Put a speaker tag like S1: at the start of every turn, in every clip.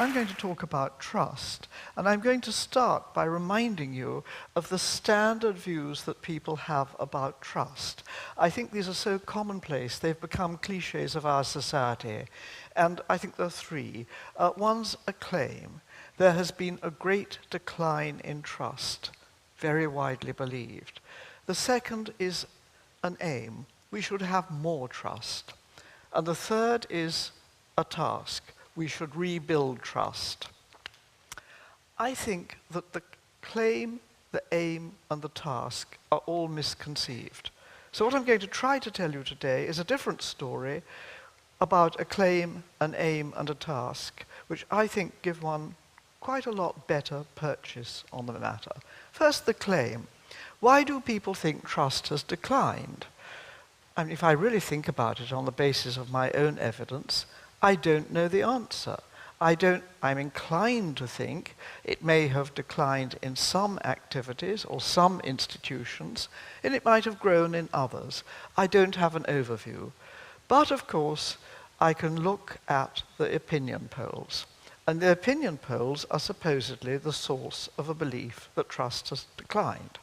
S1: I'm going to talk about trust, and I'm going to start by reminding you of the standard views that people have about trust. I think these are so commonplace, they've become cliches of our society, and I think there are three. One's a claim. There has been a great decline in trust, very widely believed. The second is an aim. We should have more trust. And the third is a task. We should rebuild trust. I think that the claim, the aim, and the task are all misconceived. So what I'm going to try to tell you today is a different story about a claim, an aim, and a task, which I think give one quite a lot better purchase on the matter. First, the claim. Why do people think trust has declined? I mean, if I really think about it on the basis of my own evidence, I don't know the answer. I'm inclined to think it may have declined in some activities or some institutions, and it might have grown in others. I don't have an overview. But of course, I can look at the opinion polls. And the opinion polls are supposedly the source of a belief that trust has declined.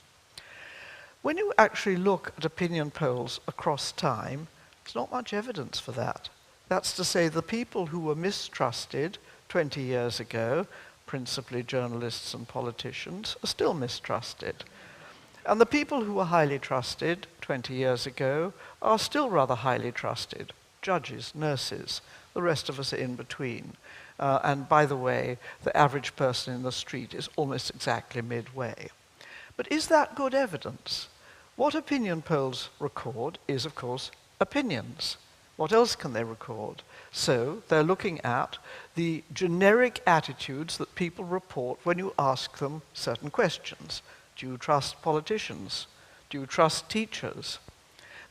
S1: When you actually look at opinion polls across time, there's not much evidence for that. That's to say, the people who were mistrusted 20 years ago, principally journalists and politicians, are still mistrusted. And the people who were highly trusted 20 years ago are still rather highly trusted. Judges, nurses, the rest of us are in between. And by the way, the average person in the street is almost exactly midway. But is that good evidence? What opinion polls record is, of course, opinions. What else can they record? So they're looking at the generic attitudes that people report when you ask them certain questions. Do you trust politicians? Do you trust teachers?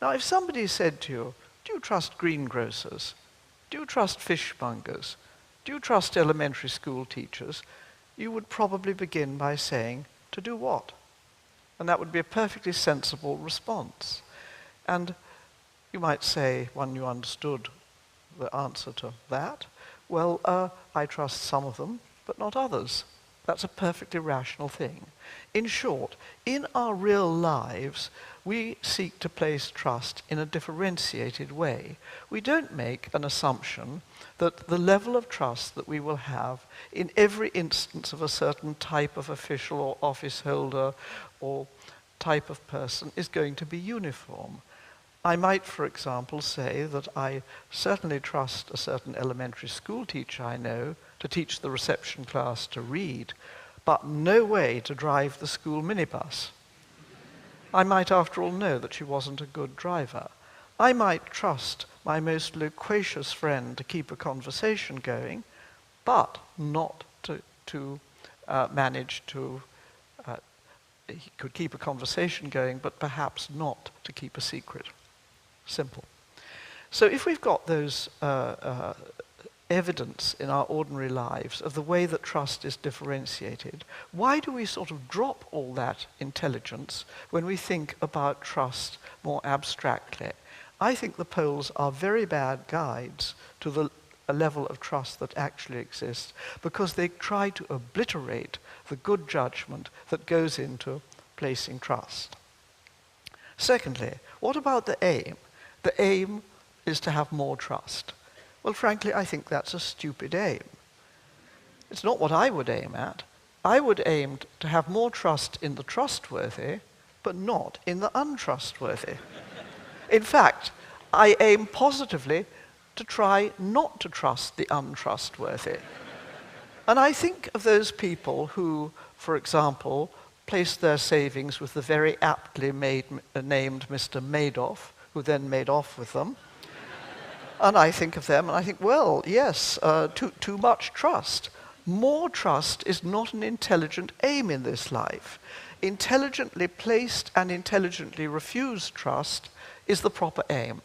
S1: Now, if somebody said to you, do you trust greengrocers? Do you trust fishmongers? Do you trust elementary school teachers? You would probably begin by saying, to do what? And that would be a perfectly sensible response. And you might say, when you understood the answer to that, well, I trust some of them, but not others. That's a perfectly rational thing. In short, in our real lives, we seek to place trust in a differentiated way. We don't make an assumption that the level of trust that we will have in every instance of a certain type of official or office holder or type of person is going to be uniform. I might, for example, say that I certainly trust a certain elementary school teacher I know to teach the reception class to read, but no way to drive the school minibus. I might, after all, know that she wasn't a good driver. I might trust my most loquacious friend to keep a conversation going, but not to manage to he could keep a conversation going, but perhaps not to keep a secret. Simple. So if we've got those evidence in our ordinary lives of the way that trust is differentiated, why do we sort of drop all that intelligence when we think about trust more abstractly? I think the polls are very bad guides to a level of trust that actually exists, because they try to obliterate the good judgment that goes into placing trust. Secondly, what about the aim? The aim is to have more trust. Well, frankly, I think that's a stupid aim. It's not what I would aim at. I would aim to have more trust in the trustworthy, but not in the untrustworthy. In fact, I aim positively to try not to trust the untrustworthy. And I think of those people who, for example, place their savings with the very aptly named Mr. Madoff, who then made off with them. And I think of them and I think, well, yes, too much trust. More trust is not an intelligent aim in this life. Intelligently placed and intelligently refused trust is the proper aim.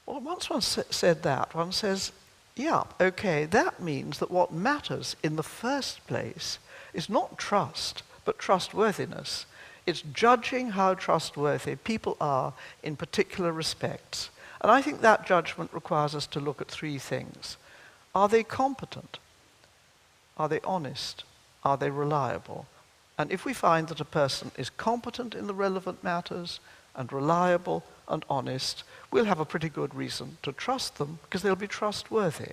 S1: Well, once one said that, one says, yeah, okay, that means that what matters in the first place is not trust, but trustworthiness. It's judging how trustworthy people are in particular respects. And I think that judgment requires us to look at three things. Are they competent? Are they honest? Are they reliable? And if we find that a person is competent in the relevant matters and reliable and honest, we'll have a pretty good reason to trust them because they'll be trustworthy.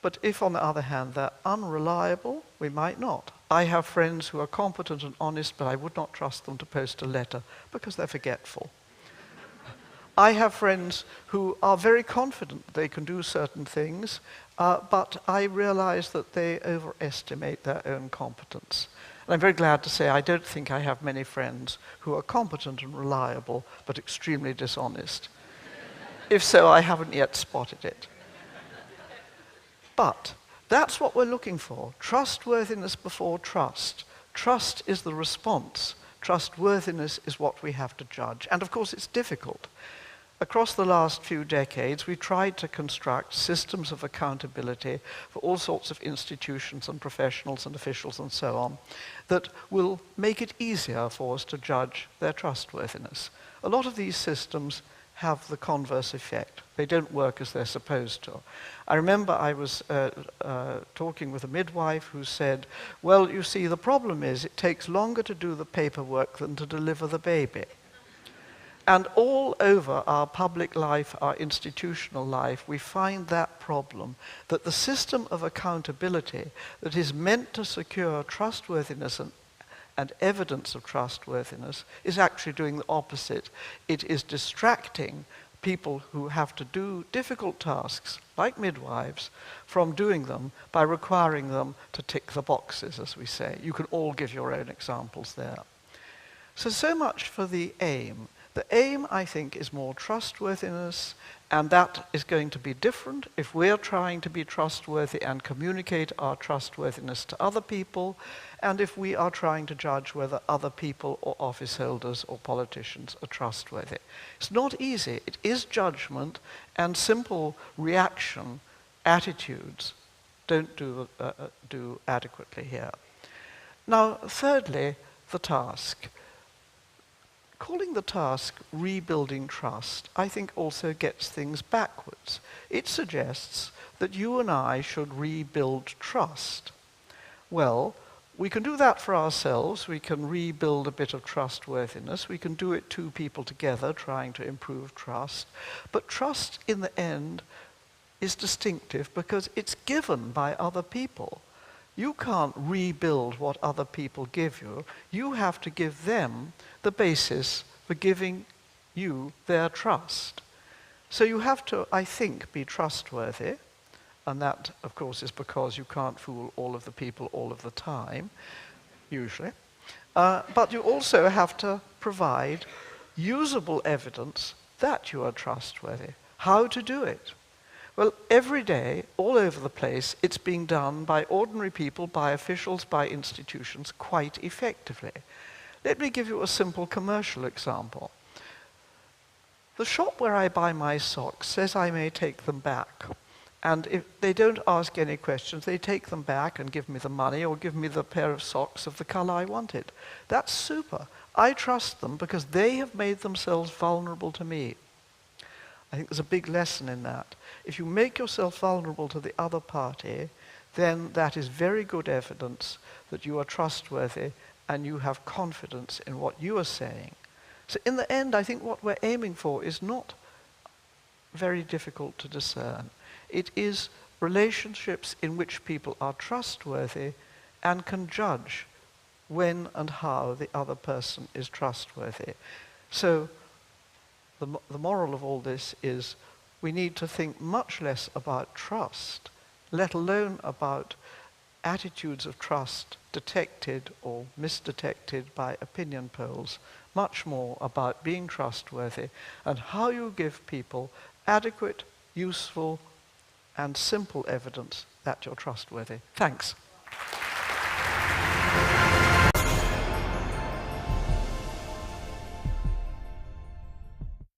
S1: But if, on the other hand, they're unreliable, we might not. I have friends who are competent and honest, but I would not trust them to post a letter because they're forgetful. I have friends who are very confident they can do certain things, but I realize that they overestimate their own competence. And I'm very glad to say I don't think I have many friends who are competent and reliable, but extremely dishonest. If so, I haven't yet spotted it. But that's what we're looking for. Trustworthiness before trust. Trust is the response. Trustworthiness is what we have to judge. And of course, it's difficult. Across the last few decades, we tried to construct systems of accountability for all sorts of institutions and professionals and officials and so on that will make it easier for us to judge their trustworthiness. A lot of these systems have the converse effect. They don't work as they're supposed to. I remember I was talking with a midwife who said, well, you see, the problem is it takes longer to do the paperwork than to deliver the baby. And all over our public life, our institutional life, we find that problem, that the system of accountability that is meant to secure trustworthiness and evidence of trustworthiness is actually doing the opposite. It is distracting people who have to do difficult tasks, like midwives, from doing them by requiring them to tick the boxes, as we say. You can all give your own examples there. So much for the aim. The aim, I think, is more trustworthiness, and that is going to be different if we're trying to be trustworthy and communicate our trustworthiness to other people, and if we are trying to judge whether other people or office holders or politicians are trustworthy. It's not easy. It is judgment, and simple reaction attitudes don't do adequately here. Now, thirdly, the task. Calling the task rebuilding trust, I think also gets things backwards. It suggests that you and I should rebuild trust. Well, we can do that for ourselves. We can rebuild a bit of trustworthiness. We can do it two people together trying to improve trust. But trust in the end is distinctive because it's given by other people. You can't rebuild what other people give you. You have to give them the basis for giving you their trust. So you have to, I think, be trustworthy, and that, of course, is because you can't fool all of the people all of the time, usually. But you also have to provide usable evidence that you are trustworthy. How to do it? Well, every day, all over the place, it's being done by ordinary people, by officials, by institutions, quite effectively. Let me give you a simple commercial example. The shop where I buy my socks says I may take them back. And if they don't ask any questions, they take them back and give me the money or give me the pair of socks of the color I wanted. That's super. I trust them because they have made themselves vulnerable to me. I think there's a big lesson in that. If you make yourself vulnerable to the other party, then that is very good evidence that you are trustworthy and you have confidence in what you are saying. So in the end, I think what we're aiming for is not very difficult to discern. It is relationships in which people are trustworthy and can judge when and how the other person is trustworthy. So the moral of all this is we need to think much less about trust, let alone about attitudes of trust detected or misdetected by opinion polls, much more about being trustworthy and how you give people adequate, useful, and simple evidence that you're trustworthy. Thanks.